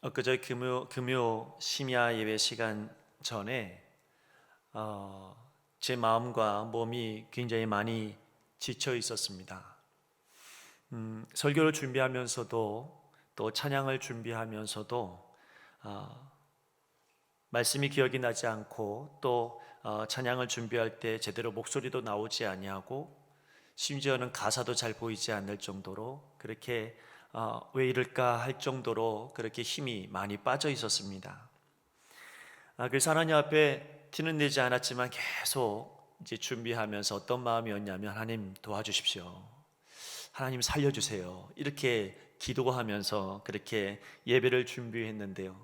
엊그제 금요 심야 예배 시간 전에 제 마음과 몸이 굉장히 많이 지쳐 있었습니다. 설교를 준비하면서도 또 찬양을 준비하면서도 말씀이 기억이 나지 않고 또 찬양을 준비할 때 제대로 목소리도 나오지 아니하고 심지어는 가사도 잘 보이지 않을 정도로 그렇게 왜 이럴까 할 정도로 그렇게 힘이 많이 빠져 있었습니다. 그래서 하나님 앞에 티는 내지 않았지만 계속 이제 준비하면서 어떤 마음이었냐면, 하나님 도와주십시오, 하나님 살려주세요, 이렇게 기도하면서 그렇게 예배를 준비했는데요,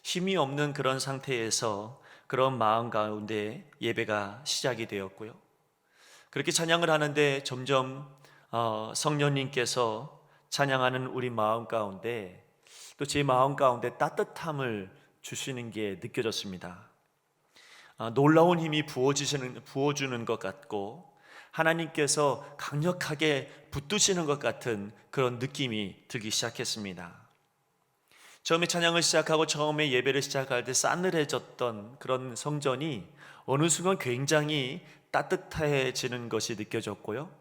힘이 없는 그런 상태에서 그런 마음 가운데 예배가 시작이 되었고요. 그렇게 찬양을 하는데 점점 성령님께서 찬양하는 우리 마음 가운데 또 제 마음 가운데 따뜻함을 주시는 게 느껴졌습니다. 놀라운 힘이 부어주는 것 같고 하나님께서 강력하게 붙드시는 것 같은 그런 느낌이 들기 시작했습니다. 처음에 찬양을 시작하고 처음에 예배를 시작할 때 싸늘해졌던 그런 성전이 어느 순간 굉장히 따뜻해지는 것이 느껴졌고요.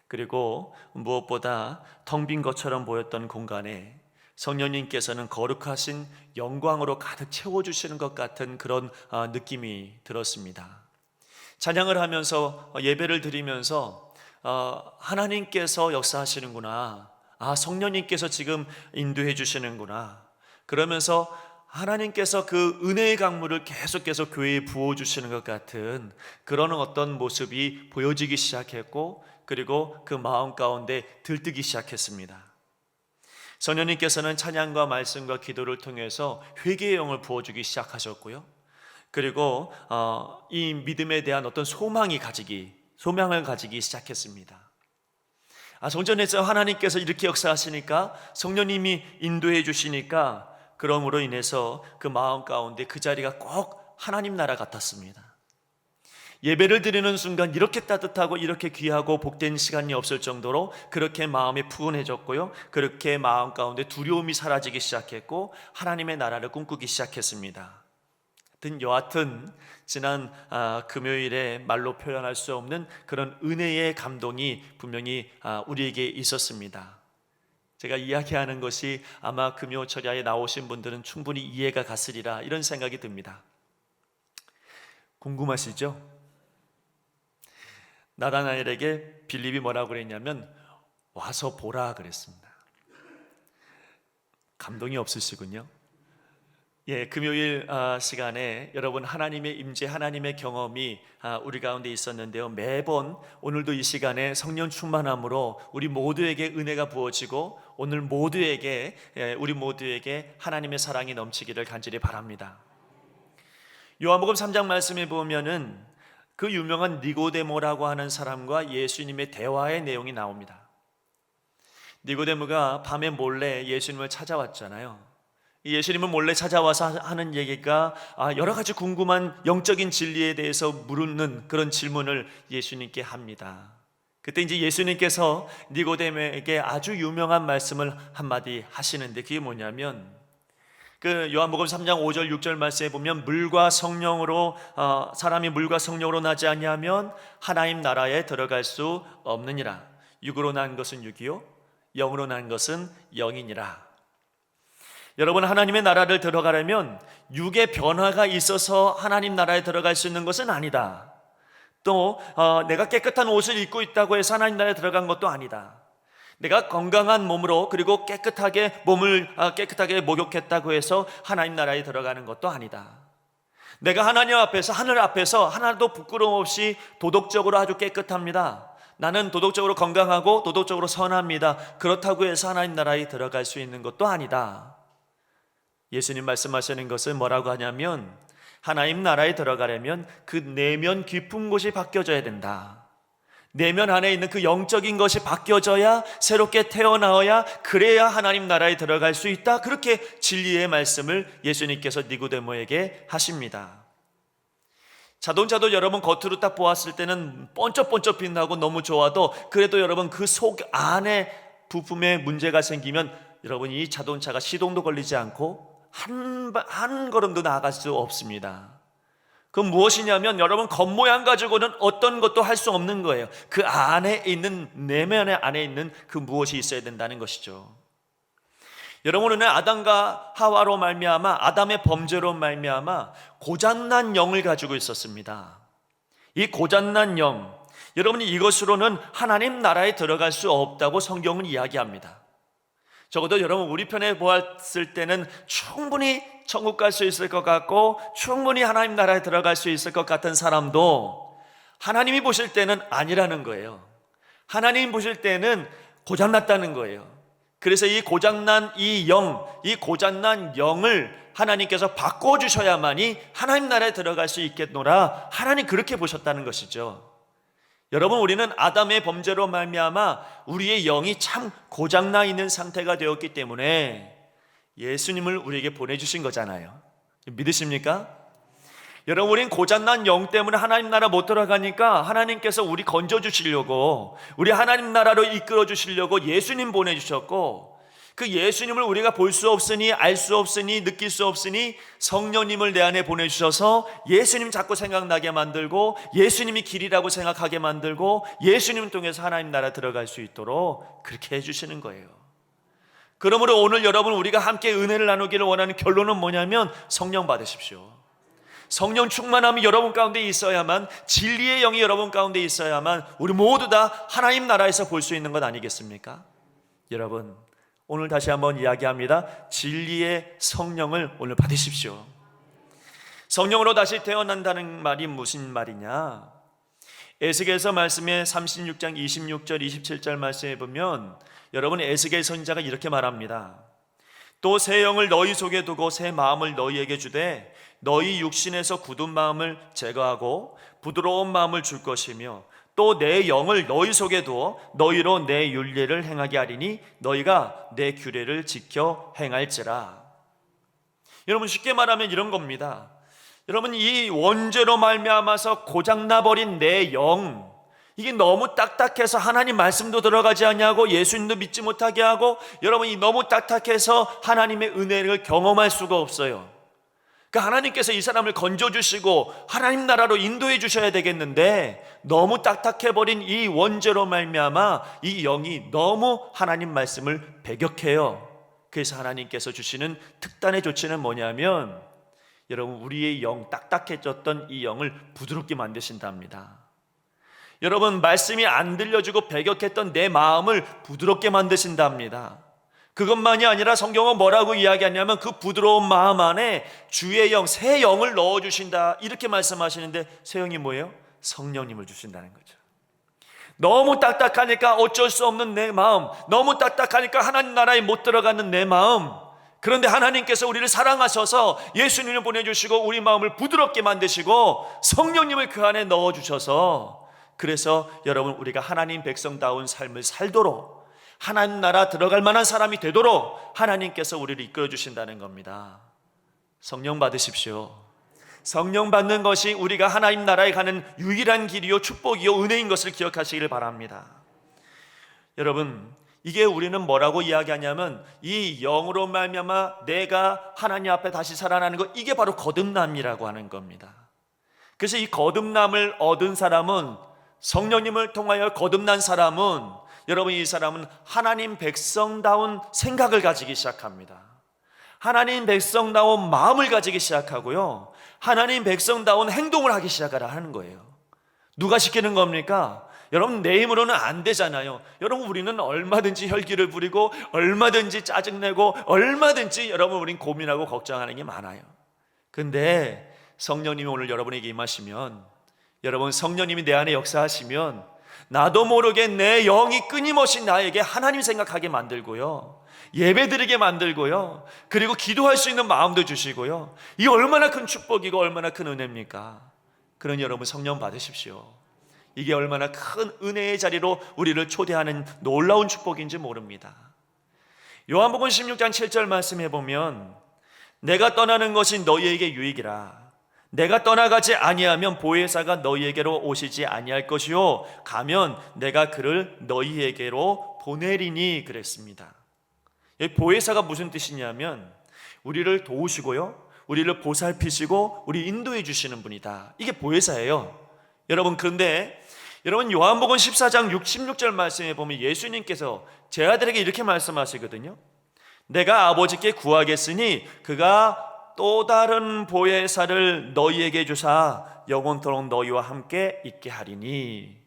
그리고 무엇보다 텅 빈 것처럼 보였던 공간에 성령님께서는 거룩하신 영광으로 가득 채워주시는 것 같은 그런 느낌이 들었습니다. 찬양을 하면서 예배를 드리면서 하나님께서 역사하시는구나, 성령님께서 지금 인도해 주시는구나, 그러면서 하나님께서 그 은혜의 강물을 계속해서 교회에 부어주시는 것 같은 그런 어떤 모습이 보여지기 시작했고, 그리고 그 마음 가운데 들뜨기 시작했습니다. 성령님께서는 찬양과 말씀과 기도를 통해서 회개의 영을 부어주기 시작하셨고요. 그리고 이 믿음에 대한 어떤 소망을 가지기 시작했습니다. 성전에서 하나님께서 이렇게 역사하시니까, 성령님이 인도해 주시니까, 그러므로 인해서 그 마음 가운데 그 자리가 꼭 하나님 나라 같았습니다. 예배를 드리는 순간 이렇게 따뜻하고 이렇게 귀하고 복된 시간이 없을 정도로 그렇게 마음이 푸근해졌고요, 그렇게 마음 가운데 두려움이 사라지기 시작했고 하나님의 나라를 꿈꾸기 시작했습니다. 여하튼 지난 금요일에 말로 표현할 수 없는 그런 은혜의 감동이 분명히 우리에게 있었습니다. 제가 이야기하는 것이 아마 금요 철야에 나오신 분들은 충분히 이해가 갔으리라, 이런 생각이 듭니다. 궁금하시죠? 나다나엘에게 빌립이 뭐라고 그랬냐면 와서 보라 그랬습니다. 감동이 없으시군요. 금요일 시간에 여러분 하나님의 임재, 하나님의 경험이 우리 가운데 있었는데요, 매번 오늘도 이 시간에 성령 충만함으로 우리 모두에게 은혜가 부어지고 오늘 우리 모두에게 하나님의 사랑이 넘치기를 간절히 바랍니다. 요한복음 3장 말씀에 보면은 그 유명한 니고데모라고 하는 사람과 예수님의 대화의 내용이 나옵니다. 니고데모가 밤에 몰래 예수님을 찾아왔잖아요. 예수님을 몰래 찾아와서 하는 얘기가 여러 가지 궁금한 영적인 진리에 대해서 물는 그런 질문을 예수님께 합니다. 그때 이제 예수님께서 니고데모에게 아주 유명한 말씀을 한마디 하시는데, 그게 뭐냐면 그 요한복음 3장 5절 6절 말씀에 보면 사람이 물과 성령으로 나지 아니하면 하나님 나라에 들어갈 수 없느니라. 육으로 난 것은 육이요 영으로 난 것은 영이니라. 여러분, 하나님의 나라를 들어가려면 육의 변화가 있어서 하나님 나라에 들어갈 수 있는 것은 아니다. 또 내가 깨끗한 옷을 입고 있다고 해서 하나님 나라에 들어간 것도 아니다. 내가 건강한 몸으로 그리고 몸을 깨끗하게 목욕했다고 해서 하나님 나라에 들어가는 것도 아니다. 내가 하나님 앞에서, 하늘 앞에서 하나도 부끄러움 없이 도덕적으로 아주 깨끗합니다, 나는 도덕적으로 건강하고 도덕적으로 선합니다, 그렇다고 해서 하나님 나라에 들어갈 수 있는 것도 아니다. 예수님 말씀하시는 것은 뭐라고 하냐면, 하나님 나라에 들어가려면 그 내면 깊은 곳이 바뀌어져야 된다. 내면 안에 있는 그 영적인 것이 바뀌어져야, 새롭게 태어나야, 그래야 하나님 나라에 들어갈 수 있다. 그렇게 진리의 말씀을 예수님께서 니고데모에게 하십니다. 자동차도 여러분 겉으로 딱 보았을 때는 번쩍번쩍 빛나고 너무 좋아도, 그래도 여러분 그 속 안에 부품에 문제가 생기면 여러분 이 자동차가 시동도 걸리지 않고 한 걸음도 나아갈 수 없습니다. 그 무엇이냐면 여러분, 겉모양 가지고는 어떤 것도 할 수 없는 거예요. 그 안에 있는, 내면 안에 있는 그 무엇이 있어야 된다는 것이죠. 여러분은 아담과 하와로 말미암아, 아담의 범죄로 말미암아 고장난 영을 가지고 있었습니다. 이 고장난 영, 여러분이 이것으로는 하나님 나라에 들어갈 수 없다고 성경은 이야기합니다. 적어도 여러분, 우리 편에 보았을 때는 충분히 천국 갈 수 있을 것 같고 충분히 하나님 나라에 들어갈 수 있을 것 같은 사람도 하나님이 보실 때는 아니라는 거예요. 하나님 보실 때는 고장났다는 거예요. 그래서 이 고장난 이 고장난 영을 하나님께서 바꿔주셔야만이 하나님 나라에 들어갈 수 있겠노라, 하나님 그렇게 보셨다는 것이죠. 여러분, 우리는 아담의 범죄로 말미암아 우리의 영이 참 고장나 있는 상태가 되었기 때문에 예수님을 우리에게 보내주신 거잖아요. 믿으십니까? 여러분, 우린 고장난 영 때문에 하나님 나라 못 들어가니까 하나님께서 우리 건져주시려고, 우리 하나님 나라로 이끌어주시려고 예수님 보내주셨고, 그 예수님을 우리가 볼 수 없으니, 알 수 없으니, 느낄 수 없으니 성령님을 내 안에 보내주셔서 예수님 자꾸 생각나게 만들고, 예수님이 길이라고 생각하게 만들고, 예수님을 통해서 하나님 나라 들어갈 수 있도록 그렇게 해주시는 거예요. 그러므로 오늘 여러분, 우리가 함께 은혜를 나누기를 원하는 결론은 뭐냐면, 성령 받으십시오. 성령 충만함이 여러분 가운데 있어야만, 진리의 영이 여러분 가운데 있어야만 우리 모두 다 하나님 나라에서 볼 수 있는 것 아니겠습니까? 여러분, 오늘 다시 한번 이야기합니다. 진리의 성령을 오늘 받으십시오. 성령으로 다시 태어난다는 말이 무슨 말이냐? 에스겔서 말씀에 36장 26절 27절 말씀에 보면 여러분, 에스겔 선지자가 이렇게 말합니다. 또 새 영을 너희 속에 두고 새 마음을 너희에게 주되 너희 육신에서 굳은 마음을 제거하고 부드러운 마음을 줄 것이며 또 내 영을 너희 속에 두어 너희로 내 율례를 행하게 하리니 너희가 내 규례를 지켜 행할지라. 여러분, 쉽게 말하면 이런 겁니다. 여러분, 이 원죄로 말미암아서 고장나버린 내 영, 이게 너무 딱딱해서 하나님 말씀도 들어가지 않냐고, 예수님도 믿지 못하게 하고, 여러분이 너무 딱딱해서 하나님의 은혜를 경험할 수가 없어요. 그러니까 하나님께서 이 사람을 건져주시고 하나님 나라로 인도해 주셔야 되겠는데, 너무 딱딱해버린 이 원죄로 말미암아 이 영이 너무 하나님 말씀을 배격해요. 그래서 하나님께서 주시는 특단의 조치는 뭐냐면, 여러분, 우리의 영, 딱딱해졌던 이 영을 부드럽게 만드신답니다. 여러분, 말씀이 안 들려주고 배격했던 내 마음을 부드럽게 만드신답니다. 그것만이 아니라 성경은 뭐라고 이야기하냐면 그 부드러운 마음 안에 주의 영, 새 영을 넣어주신다, 이렇게 말씀하시는데, 새 영이 뭐예요? 성령님을 주신다는 거죠. 너무 딱딱하니까 어쩔 수 없는 내 마음, 너무 딱딱하니까 하나님 나라에 못 들어가는 내 마음, 그런데 하나님께서 우리를 사랑하셔서 예수님을 보내주시고 우리 마음을 부드럽게 만드시고 성령님을 그 안에 넣어주셔서, 그래서 여러분, 우리가 하나님 백성다운 삶을 살도록, 하나님 나라 들어갈 만한 사람이 되도록 하나님께서 우리를 이끌어 주신다는 겁니다. 성령 받으십시오. 성령 받는 것이 우리가 하나님 나라에 가는 유일한 길이요, 축복이요, 은혜인 것을 기억하시기를 바랍니다. 여러분, 이게 우리는 뭐라고 이야기하냐면, 이 영으로 말미암아 내가 하나님 앞에 다시 살아나는 것, 이게 바로 거듭남이라고 하는 겁니다. 그래서 이 거듭남을 얻은 사람은, 성령님을 통하여 거듭난 사람은, 여러분, 이 사람은 하나님 백성다운 생각을 가지기 시작합니다. 하나님 백성다운 마음을 가지기 시작하고요, 하나님 백성다운 행동을 하기 시작하는 거예요. 누가 시키는 겁니까? 여러분, 내 힘으로는 안 되잖아요. 여러분, 우리는 얼마든지 혈기를 부리고 얼마든지 짜증내고 얼마든지 여러분, 우린 고민하고 걱정하는 게 많아요. 근데 성령님이 오늘 여러분에게 임하시면, 여러분, 성령님이 내 안에 역사하시면 나도 모르게 내 영이 끊임없이 나에게 하나님 생각하게 만들고요, 예배드리게 만들고요, 그리고 기도할 수 있는 마음도 주시고요. 이 얼마나 큰 축복이고 얼마나 큰 은혜입니까? 그러니 여러분, 성령 받으십시오. 이게 얼마나 큰 은혜의 자리로 우리를 초대하는 놀라운 축복인지 모릅니다. 요한복음 16장 7절 말씀해 보면, 내가 떠나는 것이 너희에게 유익이라. 내가 떠나가지 아니하면 보혜사가 너희에게로 오시지 아니할 것이요, 가면 내가 그를 너희에게로 보내리니 그랬습니다. 이 보혜사가 무슨 뜻이냐면, 우리를 도우시고요, 우리를 보살피시고 우리 인도해 주시는 분이다. 이게 보혜사예요. 여러분, 그런데 여러분, 요한복음 14장 66절 말씀에 보면 예수님께서 제 아들에게 이렇게 말씀하시거든요. 내가 아버지께 구하겠으니 그가 또 다른 보혜사를 너희에게 주사 영원토록 너희와 함께 있게 하리니.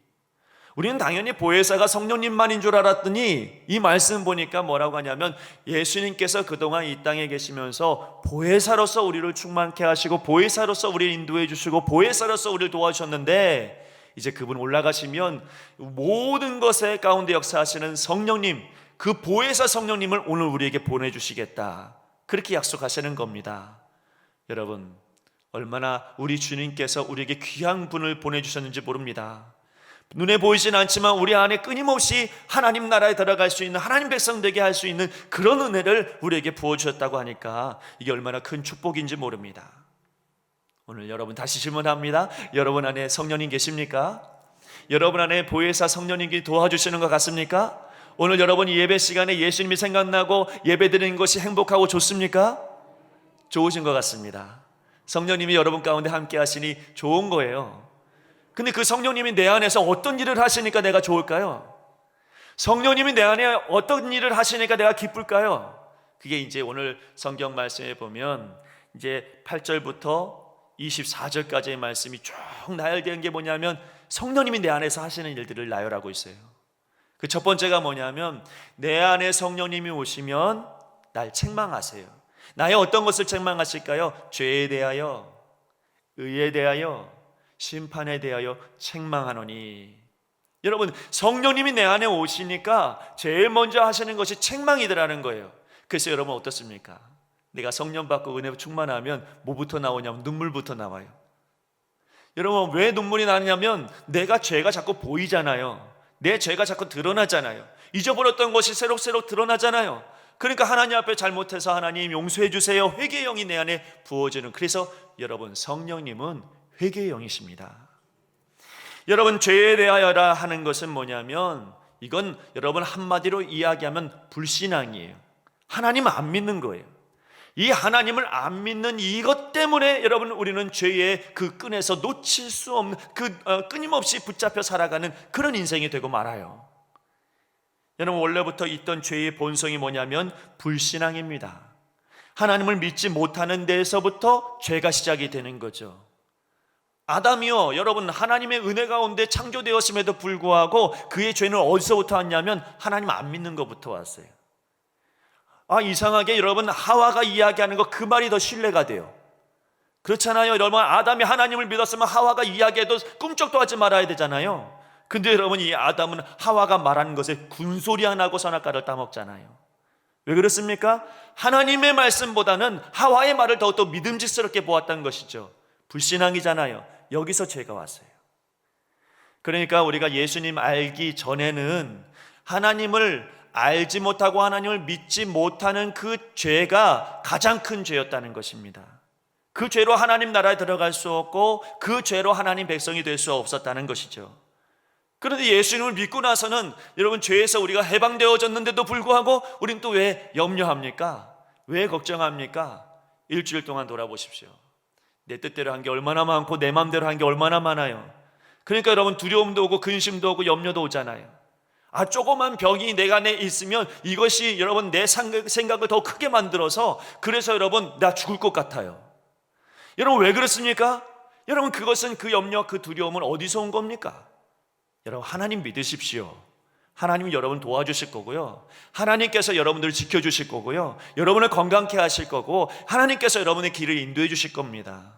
우리는 당연히 보혜사가 성령님만인 줄 알았더니 이 말씀 보니까 뭐라고 하냐면 예수님께서 그동안 이 땅에 계시면서 보혜사로서 우리를 충만케 하시고 보혜사로서 우리를 인도해 주시고 보혜사로서 우리를 도와주셨는데, 이제 그분 올라가시면 모든 것의 가운데 역사하시는 성령님, 그 보혜사 성령님을 오늘 우리에게 보내주시겠다, 그렇게 약속하시는 겁니다. 여러분, 얼마나 우리 주님께서 우리에게 귀한 분을 보내주셨는지 모릅니다. 눈에 보이진 않지만 우리 안에 끊임없이 하나님 나라에 들어갈 수 있는, 하나님 백성 되게 할 수 있는 그런 은혜를 우리에게 부어주셨다고 하니까 이게 얼마나 큰 축복인지 모릅니다. 오늘 여러분 다시 질문합니다. 여러분 안에 성령님 계십니까? 여러분 안에 보혜사 성령님이 도와주시는 것 같습니까? 오늘 여러분 예배 시간에 예수님이 생각나고 예배 드리는 것이 행복하고 좋습니까? 좋으신 것 같습니다. 성령님이 여러분 가운데 함께 하시니 좋은 거예요. 근데 그 성령님이 내 안에서 어떤 일을 하시니까 내가 좋을까요? 성령님이 내 안에 어떤 일을 하시니까 내가 기쁠까요? 그게 이제 오늘 성경 말씀에 보면 이제 8절부터 24절까지의 말씀이 쭉 나열된 게 뭐냐면 성령님이 내 안에서 하시는 일들을 나열하고 있어요. 그 첫 번째가 뭐냐면 내 안에 성령님이 오시면 날 책망하세요. 나의 어떤 것을 책망하실까요? 죄에 대하여, 의에 대하여, 심판에 대하여 책망하노니. 여러분, 성령님이 내 안에 오시니까 제일 먼저 하시는 것이 책망이더라는 거예요. 그래서 여러분 어떻습니까? 내가 성령 받고 은혜 충만하면 뭐부터 나오냐면 눈물부터 나와요. 여러분, 왜 눈물이 나냐면 내가 죄가 자꾸 보이잖아요. 내 죄가 자꾸 드러나잖아요. 잊어버렸던 것이 새록새록 드러나잖아요. 그러니까 하나님 앞에 잘못해서 하나님 용서해 주세요, 회개의 영이 내 안에 부어지는. 그래서 여러분, 성령님은 회개의 영이십니다. 여러분, 죄에 대하여라 하는 것은 뭐냐면 이건 여러분 한마디로 이야기하면 불신앙이에요. 하나님 안 믿는 거예요. 이 하나님을 안 믿는 이것 때문에 여러분 우리는 죄의 그 끈에서 놓칠 수 없는 끊임없이 붙잡혀 살아가는 그런 인생이 되고 말아요. 여러분, 원래부터 있던 죄의 본성이 뭐냐면 불신앙입니다. 하나님을 믿지 못하는 데에서부터 죄가 시작이 되는 거죠. 아담이요, 여러분 하나님의 은혜 가운데 창조되었음에도 불구하고 그의 죄는 어디서부터 왔냐면 하나님 안 믿는 것부터 왔어요. 이상하게 여러분 하와가 이야기하는 거 그 말이 더 신뢰가 돼요. 그렇잖아요. 여러분, 아담이 하나님을 믿었으면 하와가 이야기해도 꿈쩍도 하지 말아야 되잖아요. 근데 여러분, 이 아담은 하와가 말하는 것에 군소리 안 하고 선악과를 따먹잖아요. 왜 그렇습니까? 하나님의 말씀보다는 하와의 말을 더욱더 믿음직스럽게 보았다는 것이죠. 불신앙이잖아요. 여기서 죄가 왔어요. 그러니까 우리가 예수님 알기 전에는 하나님을 알지 못하고 하나님을 믿지 못하는 그 죄가 가장 큰 죄였다는 것입니다. 그 죄로 하나님 나라에 들어갈 수 없고 그 죄로 하나님 백성이 될 수 없었다는 것이죠. 그런데 예수님을 믿고 나서는 여러분 죄에서 우리가 해방되어졌는데도 불구하고 우리는 또 왜 염려합니까? 왜 걱정합니까? 일주일 동안 돌아보십시오. 내 뜻대로 한 게 얼마나 많고 내 마음대로 한 게 얼마나 많아요. 그러니까 여러분 두려움도 오고 근심도 오고 염려도 오잖아요. 조그만 병이 내 안에 있으면 이것이 여러분 내 생각을 더 크게 만들어서 그래서 여러분 나 죽을 것 같아요. 여러분 왜 그렇습니까? 여러분 그것은 그 염려 그 두려움은 어디서 온 겁니까? 여러분 하나님 믿으십시오. 하나님이 여러분 도와주실 거고요. 하나님께서 여러분들을 지켜주실 거고요. 여러분을 건강케 하실 거고 하나님께서 여러분의 길을 인도해 주실 겁니다.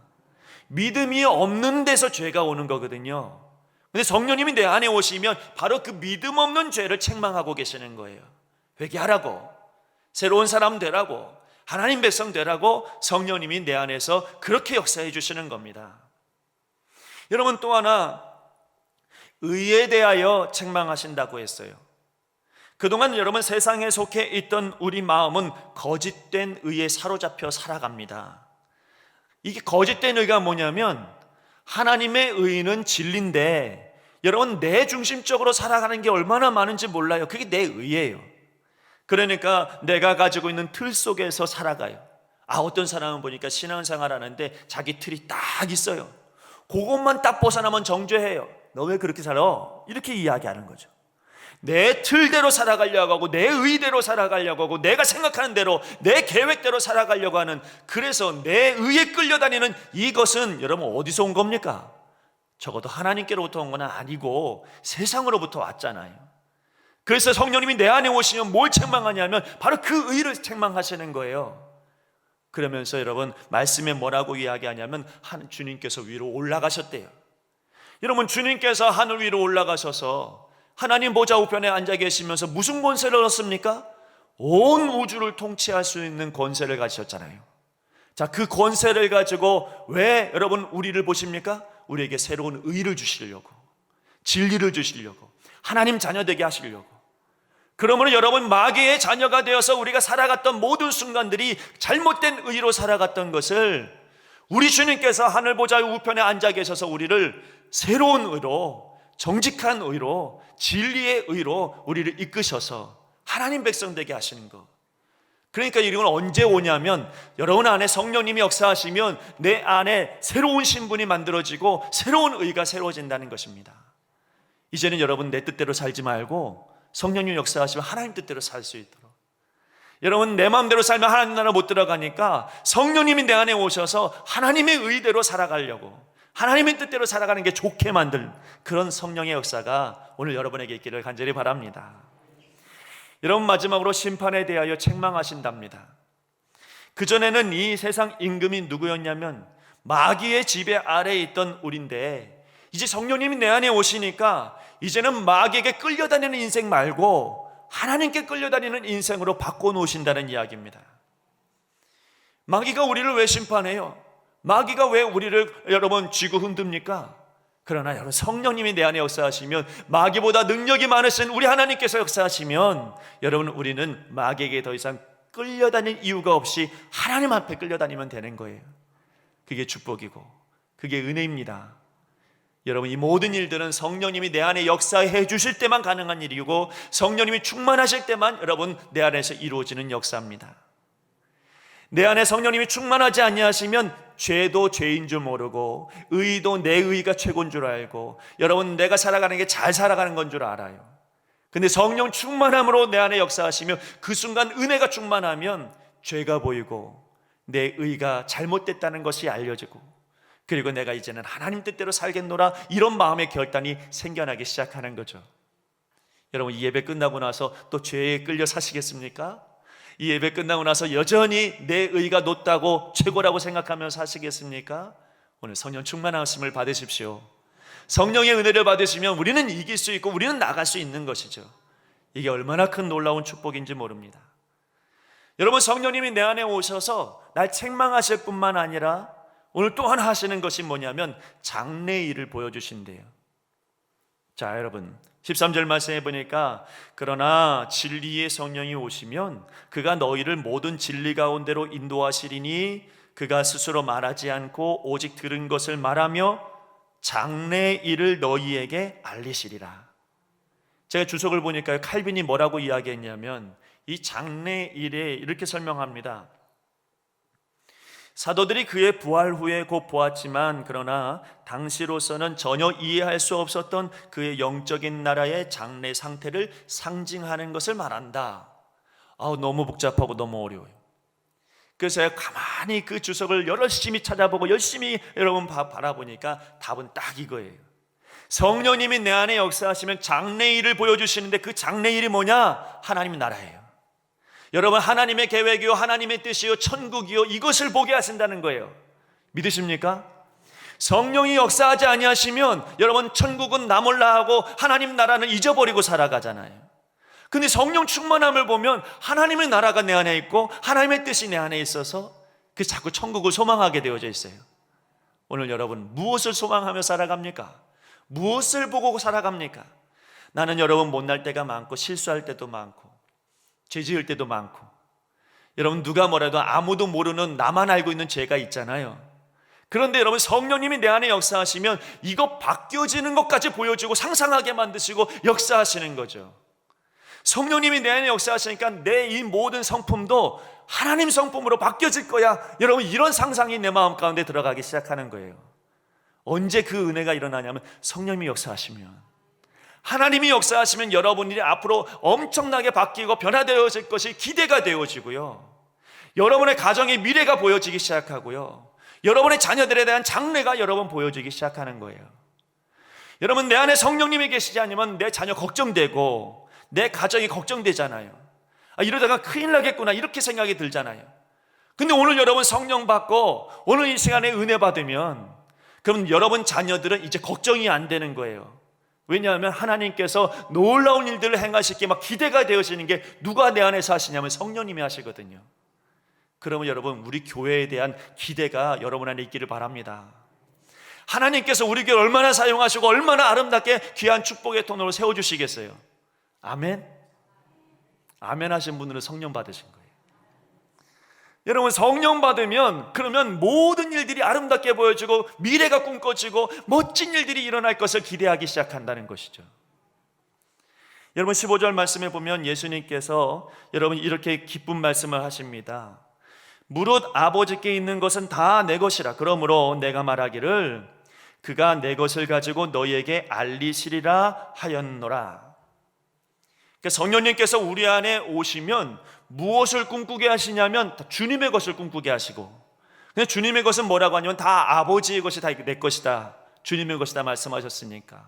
믿음이 없는 데서 죄가 오는 거거든요. 근데 성령님이 내 안에 오시면 바로 그 믿음 없는 죄를 책망하고 계시는 거예요. 회개하라고, 새로운 사람 되라고, 하나님 백성 되라고 성령님이 내 안에서 그렇게 역사해 주시는 겁니다. 여러분 또 하나 의에 대하여 책망하신다고 했어요. 그동안 여러분 세상에 속해 있던 우리 마음은 거짓된 의에 사로잡혀 살아갑니다. 이게 거짓된 의가 뭐냐면 하나님의 의는 진리인데 여러분 내 중심적으로 살아가는 게 얼마나 많은지 몰라요. 그게 내 의예요. 그러니까 내가 가지고 있는 틀 속에서 살아가요. 어떤 사람은 보니까 신앙생활 하는데 자기 틀이 딱 있어요. 그것만 딱 벗어나면 정죄해요. 너 왜 그렇게 살아? 이렇게 이야기하는 거죠. 내 틀대로 살아가려고 하고 내 의대로 살아가려고 하고 내가 생각하는 대로 내 계획대로 살아가려고 하는, 그래서 내 의에 끌려다니는 이것은 여러분 어디서 온 겁니까? 적어도 하나님께로부터 온 건 아니고 세상으로부터 왔잖아요. 그래서 성령님이 내 안에 오시면 뭘 책망하냐면 바로 그 의를 책망하시는 거예요. 그러면서 여러분 말씀에 뭐라고 이야기하냐면 주님께서 위로 올라가셨대요. 여러분 주님께서 하늘 위로 올라가셔서 하나님 보좌 우편에 앉아 계시면서 무슨 권세를 얻습니까? 온 우주를 통치할 수 있는 권세를 가지셨잖아요. 자, 그 권세를 가지고 왜 여러분 우리를 보십니까? 우리에게 새로운 의를 주시려고, 진리를 주시려고, 하나님 자녀 되게 하시려고. 그러므로 여러분 마귀의 자녀가 되어서 우리가 살아갔던 모든 순간들이 잘못된 의로 살아갔던 것을 우리 주님께서 하늘 보좌 우편에 앉아 계셔서 우리를 새로운 의로, 정직한 의로, 진리의 의로 우리를 이끄셔서 하나님 백성 되게 하시는 것. 그러니까 이건 언제 오냐면 여러분 안에 성령님이 역사하시면 내 안에 새로운 신분이 만들어지고 새로운 의가 새로워진다는 것입니다. 이제는 여러분 내 뜻대로 살지 말고 성령님 역사하시면 하나님 뜻대로 살 수 있도록. 여러분 내 마음대로 살면 하나님 나라 못 들어가니까 성령님이 내 안에 오셔서 하나님의 의대로 살아가려고, 하나님의 뜻대로 살아가는 게 좋게 만든 그런 성령의 역사가 오늘 여러분에게 있기를 간절히 바랍니다. 여러분 마지막으로 심판에 대하여 책망하신답니다. 그전에는 이 세상 임금이 누구였냐면 마귀의 지배 아래에 있던 우리인데, 이제 성령님이 내 안에 오시니까 이제는 마귀에게 끌려다니는 인생 말고 하나님께 끌려다니는 인생으로 바꿔놓으신다는 이야기입니다. 마귀가 우리를 왜 심판해요? 마귀가 왜 우리를 여러분 쥐고 흔듭니까? 그러나 여러분 성령님이 내 안에 역사하시면, 마귀보다 능력이 많으신 우리 하나님께서 역사하시면 여러분 우리는 마귀에게 더 이상 끌려다닐 이유가 없이 하나님 앞에 끌려다니면 되는 거예요. 그게 축복이고 그게 은혜입니다. 여러분 이 모든 일들은 성령님이 내 안에 역사해 주실 때만 가능한 일이고 성령님이 충만하실 때만 여러분 내 안에서 이루어지는 역사입니다. 내 안에 성령님이 충만하지 아니하시면 죄도 죄인 줄 모르고 의도 내 의가 최고인 줄 알고, 여러분 내가 살아가는 게 잘 살아가는 건 줄 알아요. 근데 성령 충만함으로 내 안에 역사하시면 그 순간 은혜가 충만하면 죄가 보이고 내 의가 잘못됐다는 것이 알려지고, 그리고 내가 이제는 하나님 뜻대로 살겠노라, 이런 마음의 결단이 생겨나기 시작하는 거죠. 여러분 이 예배 끝나고 나서 또 죄에 끌려 사시겠습니까? 이 예배 끝나고 나서 여전히 내 의가 높다고 최고라고 생각하면서 사시겠습니까? 오늘 성령 충만하심을 받으십시오. 성령의 은혜를 받으시면 우리는 이길 수 있고 우리는 나갈 수 있는 것이죠. 이게 얼마나 큰 놀라운 축복인지 모릅니다. 여러분 성령님이 내 안에 오셔서 날 책망하실 뿐만 아니라 오늘 또 하나 하시는 것이 뭐냐면 장래일을 보여주신대요. 자 여러분 13절 말씀해 보니까 그러나 진리의 성령이 오시면 그가 너희를 모든 진리 가운데로 인도하시리니 그가 스스로 말하지 않고 오직 들은 것을 말하며 장래일을 너희에게 알리시리라. 제가 주석을 보니까 칼빈이 뭐라고 이야기했냐면 이 장래일에 이렇게 설명합니다. 사도들이 그의 부활 후에 곧 보았지만 그러나 당시로서는 전혀 이해할 수 없었던 그의 영적인 나라의 장래 상태를 상징하는 것을 말한다. 너무 복잡하고 너무 어려워요. 그래서 제가 가만히 그 주석을 열심히 찾아보고 열심히 여러분 바라보니까 답은 딱 이거예요. 성령님이 내 안에 역사하시면 장래일을 보여주시는데 그 장래일이 뭐냐? 하나님의 나라예요. 여러분 하나님의 계획이요 하나님의 뜻이요 천국이요 이것을 보게 하신다는 거예요. 믿으십니까? 성령이 역사하지 아니하시면 여러분 천국은 나 몰라 하고 하나님 나라는 잊어버리고 살아가잖아요. 근데 성령 충만함을 보면 하나님의 나라가 내 안에 있고 하나님의 뜻이 내 안에 있어서 그 자꾸 천국을 소망하게 되어져 있어요. 오늘 여러분 무엇을 소망하며 살아갑니까? 무엇을 보고 살아갑니까? 나는 여러분 못날 때가 많고 실수할 때도 많고 죄 지을 때도 많고, 여러분 누가 뭐라도 아무도 모르는 나만 알고 있는 죄가 있잖아요. 그런데 여러분 성령님이 내 안에 역사하시면 이거 바뀌어지는 것까지 보여주고 상상하게 만드시고 역사하시는 거죠. 성령님이 내 안에 역사하시니까 내 이 모든 성품도 하나님 성품으로 바뀌어질 거야. 여러분, 이런 상상이 내 마음 가운데 들어가기 시작하는 거예요. 언제 그 은혜가 일어나냐면 성령님이 역사하시면, 하나님이 역사하시면 여러분들이 앞으로 엄청나게 바뀌고 변화되어질 것이 기대가 되어지고요, 여러분의 가정의 미래가 보여지기 시작하고요, 여러분의 자녀들에 대한 장래가 여러분 보여지기 시작하는 거예요. 여러분, 내 안에 성령님이 계시지 않으면 내 자녀 걱정되고 내 가정이 걱정되잖아요. 이러다가 큰일 나겠구나, 이렇게 생각이 들잖아요. 근데 오늘 여러분 성령 받고 오늘 이 시간에 은혜 받으면, 그럼 여러분 자녀들은 이제 걱정이 안 되는 거예요. 왜냐하면 하나님께서 놀라운 일들을 행하시기에 막 기대가 되어지는 게 누가 내 안에서 하시냐면 성령님이 하시거든요. 그러면 여러분, 우리 교회에 대한 기대가 여러분 안에 있기를 바랍니다. 하나님께서 우리 교회를 얼마나 사용하시고 얼마나 아름답게 귀한 축복의 통로로 세워주시겠어요. 아멘? 아멘 하신 분들은 성령 받으신 거예요. 여러분, 성령 받으면 그러면 모든 일들이 아름답게 보여지고 미래가 꿈꿔지고 멋진 일들이 일어날 것을 기대하기 시작한다는 것이죠. 여러분, 15절 말씀에 보면 예수님께서 여러분 이렇게 기쁜 말씀을 하십니다. 무릇 아버지께 있는 것은 다 내 것이라. 그러므로 내가 말하기를 그가 내 것을 가지고 너희에게 알리시리라 하였노라. 그러니까 성령님께서 우리 안에 오시면 무엇을 꿈꾸게 하시냐면 주님의 것을 꿈꾸게 하시고, 근데 주님의 것은 뭐라고 하냐면 다 아버지의 것이 다 내 것이다, 주님의 것이다 말씀하셨으니까,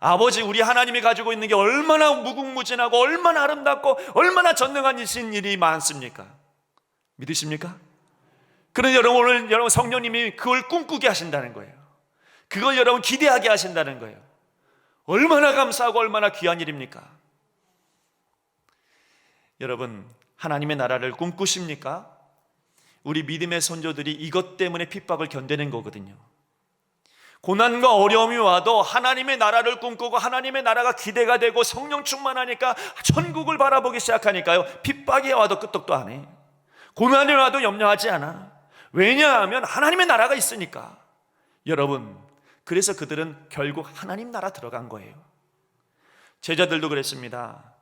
아버지, 우리 하나님이 가지고 있는 게 얼마나 무궁무진하고 얼마나 아름답고 얼마나 전능한 일이 많습니까? 믿으십니까? 그런데 여러분, 오늘 여러분 성령님이 그걸 꿈꾸게 하신다는 거예요. 그걸 여러분 기대하게 하신다는 거예요. 얼마나 감사하고 얼마나 귀한 일입니까? 여러분, 하나님의 나라를 꿈꾸십니까? 우리 믿음의 선조들이 이것 때문에 핍박을 견디는 거거든요. 고난과 어려움이 와도 하나님의 나라를 꿈꾸고 하나님의 나라가 기대가 되고 성령 충만하니까 천국을 바라보기 시작하니까요, 핍박이 와도 끄떡도 안 해. 고난이 와도 염려하지 않아. 왜냐하면 하나님의 나라가 있으니까. 여러분, 그래서 그들은 결국 하나님 나라 들어간 거예요. 제자들도 그랬습니다.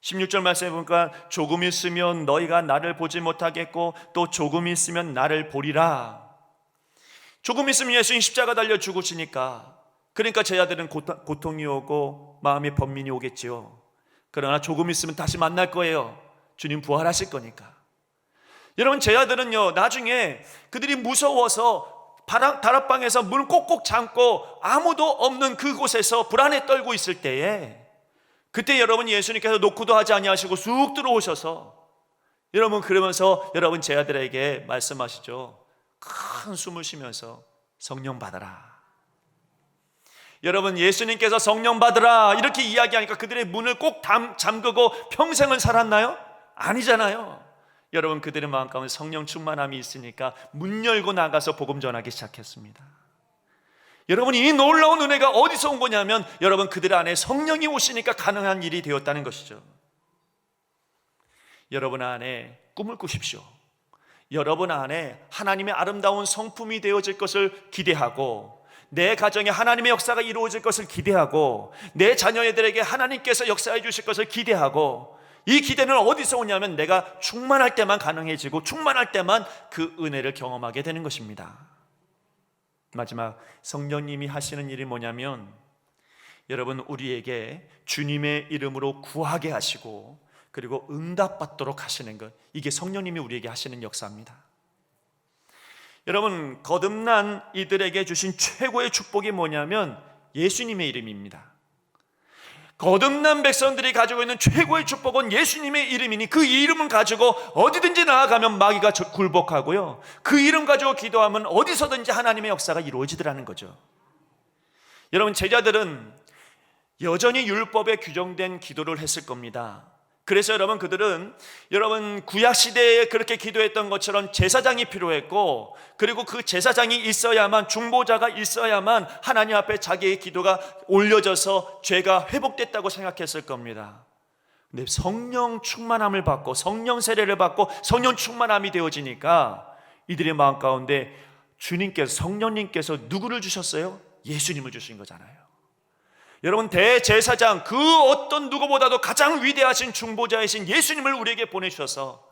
16절 말씀에 보니까 조금 있으면 너희가 나를 보지 못하겠고 또 조금 있으면 나를 보리라. 조금 있으면 예수님 십자가 달려 죽으시니까, 그러니까 제자들은 고통이 오고 마음의 번민이 오겠지요. 그러나 조금 있으면 다시 만날 거예요. 주님 부활하실 거니까. 여러분, 제자들은요, 나중에 그들이 무서워서 다락방에서 문을 꼭꼭 잠고 아무도 없는 그곳에서 불안에 떨고 있을 때에, 그때 여러분 예수님께서 노크도 하지 아니하시고 쑥 들어오셔서 여러분 그러면서 여러분 제자들에게 말씀하시죠. 큰 숨을 쉬면서 성령 받아라. 여러분, 예수님께서 성령 받으라 이렇게 이야기하니까 그들의 문을 꼭 잠그고 평생을 살았나요? 아니잖아요. 여러분, 그들의 마음 가운데 성령 충만함이 있으니까 문 열고 나가서 복음 전하기 시작했습니다. 여러분, 이 놀라운 은혜가 어디서 온 거냐면 여러분, 그들 안에 성령이 오시니까 가능한 일이 되었다는 것이죠. 여러분 안에 꿈을 꾸십시오. 여러분 안에 하나님의 아름다운 성품이 되어질 것을 기대하고, 내 가정에 하나님의 역사가 이루어질 것을 기대하고, 내 자녀들에게 하나님께서 역사해 주실 것을 기대하고, 이 기대는 어디서 오냐면 내가 충만할 때만 가능해지고 충만할 때만 그 은혜를 경험하게 되는 것입니다. 마지막, 성령님이 하시는 일이 뭐냐면 여러분, 우리에게 주님의 이름으로 구하게 하시고 그리고 응답받도록 하시는 것, 이게 성령님이 우리에게 하시는 역사입니다. 여러분, 거듭난 이들에게 주신 최고의 축복이 뭐냐면 예수님의 이름입니다. 거듭난 백성들이 가지고 있는 최고의 축복은 예수님의 이름이니, 그 이름을 가지고 어디든지 나아가면 마귀가 굴복하고요, 그 이름 가지고 기도하면 어디서든지 하나님의 역사가 이루어지더라는 거죠. 여러분, 제자들은 여전히 율법에 규정된 기도를 했을 겁니다. 그래서 여러분, 그들은 여러분 구약시대에 그렇게 기도했던 것처럼 제사장이 필요했고, 그리고 그 제사장이 있어야만, 중보자가 있어야만 하나님 앞에 자기의 기도가 올려져서 죄가 회복됐다고 생각했을 겁니다. 근데 성령 충만함을 받고 성령 세례를 받고 성령 충만함이 되어지니까 이들의 마음 가운데 주님께서, 성령님께서 누구를 주셨어요? 예수님을 주신 거잖아요. 여러분, 대제사장, 그 어떤 누구보다도 가장 위대하신 중보자이신 예수님을 우리에게 보내주셔서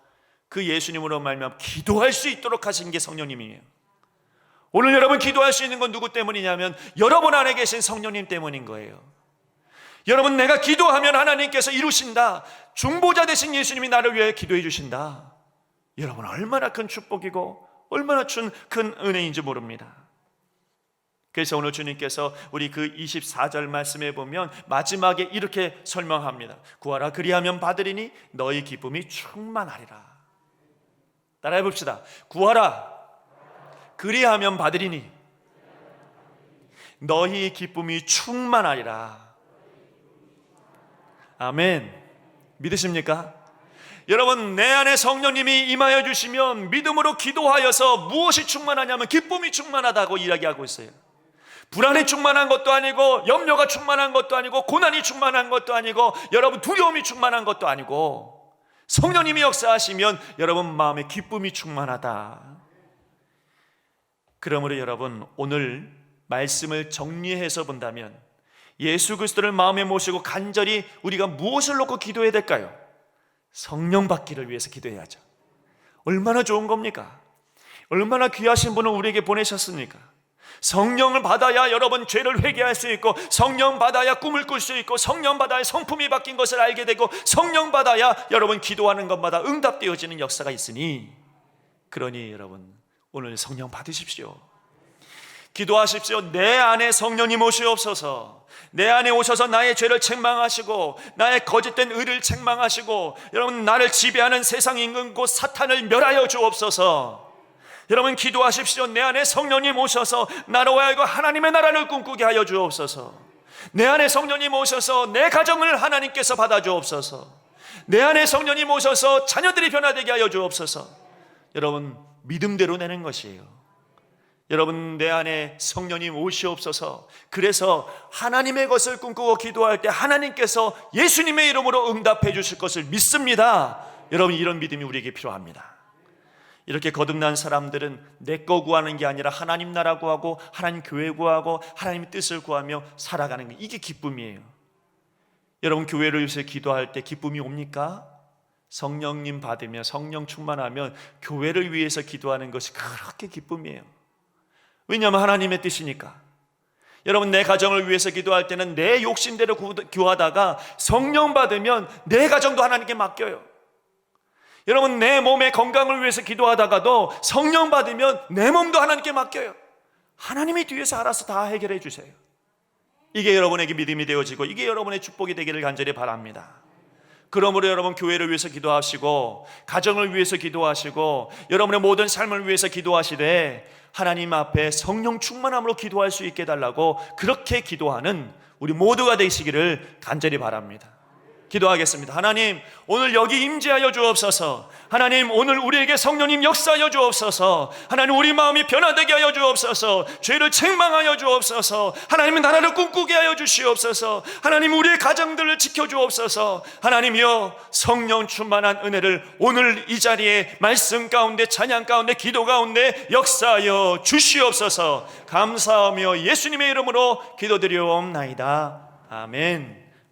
그 예수님으로 말미암아 기도할 수 있도록 하신 게 성령님이에요. 오늘 여러분 기도할 수 있는 건 누구 때문이냐면 여러분 안에 계신 성령님 때문인 거예요. 여러분, 내가 기도하면 하나님께서 이루신다. 중보자 되신 예수님이 나를 위해 기도해 주신다. 여러분, 얼마나 큰 축복이고 얼마나 큰 은혜인지 모릅니다. 그래서 오늘 주님께서 우리 그 24절 말씀에 보면 마지막에 이렇게 설명합니다. 구하라 그리하면 받으리니 너희 기쁨이 충만하리라. 따라해 봅시다. 구하라 그리하면 받으리니 너희 기쁨이 충만하리라. 아멘. 믿으십니까? 여러분, 내 안에 성령님이 임하여 주시면 믿음으로 기도하여서 무엇이 충만하냐면 기쁨이 충만하다고 이야기하고 있어요. 불안이 충만한 것도 아니고 염려가 충만한 것도 아니고 고난이 충만한 것도 아니고 여러분 두려움이 충만한 것도 아니고 성령님이 역사하시면 여러분 마음에 기쁨이 충만하다. 그러므로 여러분, 오늘 말씀을 정리해서 본다면 예수 그리스도를 마음에 모시고 간절히 우리가 무엇을 놓고 기도해야 될까요? 성령 받기를 위해서 기도해야죠. 얼마나 좋은 겁니까? 얼마나 귀하신 분을 우리에게 보내셨습니까? 성령을 받아야 여러분 죄를 회개할 수 있고, 성령 받아야 꿈을 꿀 수 있고, 성령 받아야 성품이 바뀐 것을 알게 되고, 성령 받아야 여러분 기도하는 것마다 응답되어지는 역사가 있으니, 그러니 여러분 오늘 성령 받으십시오. 기도하십시오. 내 안에 성령님 오시옵소서. 내 안에 오셔서 나의 죄를 책망하시고 나의 거짓된 의를 책망하시고 여러분 나를 지배하는 세상 임금 곧 사탄을 멸하여 주옵소서. 여러분 기도하십시오. 내 안에 성령님 오셔서 나로 하여금 하나님의 나라를 꿈꾸게 하여 주옵소서. 내 안에 성령님 오셔서 내 가정을 하나님께서 받아 주옵소서. 내 안에 성령님 오셔서 자녀들이 변화되게 하여 주옵소서. 여러분 믿음대로 내는 것이에요. 여러분 내 안에 성령님 오시옵소서. 그래서 하나님의 것을 꿈꾸고 기도할 때 하나님께서 예수님의 이름으로 응답해 주실 것을 믿습니다. 여러분 이런 믿음이 우리에게 필요합니다. 이렇게 거듭난 사람들은 내 거 구하는 게 아니라 하나님 나라 구하고 하나님 교회 구하고 하나님의 뜻을 구하며 살아가는 게, 이게 기쁨이에요. 여러분 교회를 위해서 기도할 때 기쁨이 옵니까? 성령님 받으며 성령 충만하면 교회를 위해서 기도하는 것이 그렇게 기쁨이에요. 왜냐하면 하나님의 뜻이니까. 여러분 내 가정을 위해서 기도할 때는 내 욕심대로 구하다가 성령 받으면 내 가정도 하나님께 맡겨요. 여러분 내 몸의 건강을 위해서 기도하다가도 성령 받으면 내 몸도 하나님께 맡겨요. 하나님이 뒤에서 알아서 다 해결해 주세요. 이게 여러분에게 믿음이 되어지고 이게 여러분의 축복이 되기를 간절히 바랍니다. 그러므로 여러분 교회를 위해서 기도하시고 가정을 위해서 기도하시고 여러분의 모든 삶을 위해서 기도하시되 하나님 앞에 성령 충만함으로 기도할 수 있게 해달라고 그렇게 기도하는 우리 모두가 되시기를 간절히 바랍니다. 기도하겠습니다. 하나님 오늘 여기 임재하여 주옵소서. 하나님 오늘 우리에게 성령님 역사하여 주옵소서. 하나님 우리 마음이 변화되게 하여 주옵소서. 죄를 책망하여 주옵소서. 하나님의 나라를 꿈꾸게 하여 주시옵소서. 하나님 우리의 가정들을 지켜주옵소서. 하나님이여 성령 충만한 은혜를 오늘 이 자리에 말씀 가운데 찬양 가운데 기도 가운데 역사하여 주시옵소서. 감사하며 예수님의 이름으로 기도드리옵나이다. 아멘.